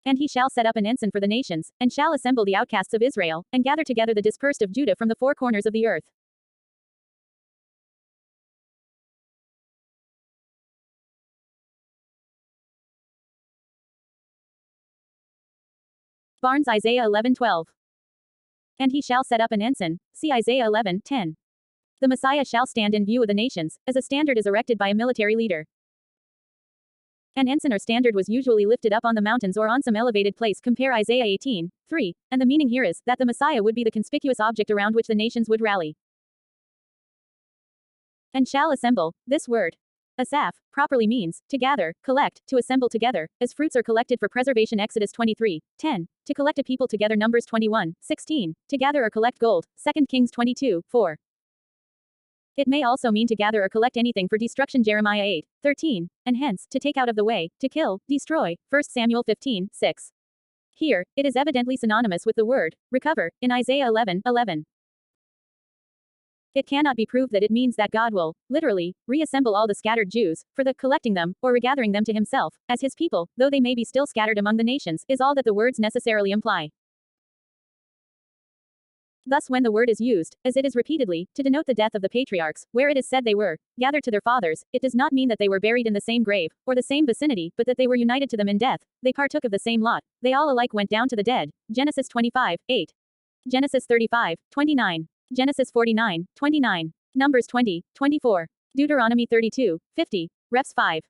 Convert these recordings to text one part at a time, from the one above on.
And he shall set up an ensign for the nations, and shall assemble the outcasts of Israel, and gather together the dispersed of Judah from the four corners of the earth. Barnes, Isaiah 11:12. And he shall set up an ensign. See Isaiah 11:10. The Messiah shall stand in view of the nations, as a standard is erected by a military leader. An ensign or standard was usually lifted up on the mountains or on some elevated place. Compare Isaiah 18:3. And the meaning here is that the Messiah would be the conspicuous object around which the nations would rally. And shall assemble. This word, asaph, properly means to gather, collect, to assemble together, as fruits are collected for preservation. Exodus 23:10. To collect a people together. Numbers 21:16. To gather or collect gold. 2 Kings 22:4. It may also mean to gather or collect anything for destruction. Jeremiah 8:13. And hence, to take out of the way, to kill, destroy. 1 Samuel 15:6. Here, it is evidently synonymous with the word recover in Isaiah 11:11. It cannot be proved that it means that God will, literally, reassemble all the scattered Jews, for the collecting them, or regathering them to himself, as his people, though they may be still scattered among the nations, is all that the words necessarily imply. Thus when the word is used, as it is repeatedly, to denote the death of the patriarchs, where it is said they were gathered to their fathers, it does not mean that they were buried in the same grave, or the same vicinity, but that they were united to them in death. They partook of the same lot. They all alike went down to the dead. Genesis 25:8. Genesis 35:29. Genesis 49:29. Numbers 20:24. Deuteronomy 32:50. Refs 5.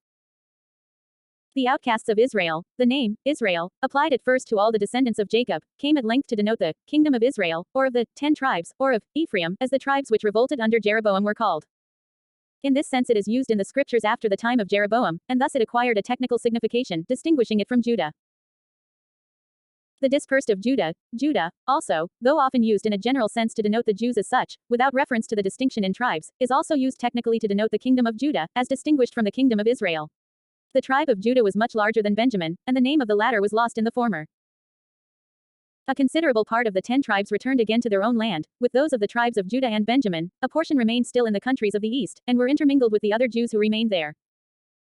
The outcasts of Israel. The name, Israel, applied at first to all the descendants of Jacob, came at length to denote the kingdom of Israel, or of the 10 tribes, or of Ephraim, as the tribes which revolted under Jeroboam were called. In this sense it is used in the scriptures after the time of Jeroboam, and thus it acquired a technical signification, distinguishing it from Judah. The dispersed of Judah, Judah, also, though often used in a general sense to denote the Jews as such, without reference to the distinction in tribes, is also used technically to denote the kingdom of Judah, as distinguished from the kingdom of Israel. The tribe of Judah was much larger than Benjamin, and the name of the latter was lost in the former. A considerable part of the 10 tribes returned again to their own land, with those of the tribes of Judah and Benjamin. A portion remained still in the countries of the east, and were intermingled with the other Jews who remained there.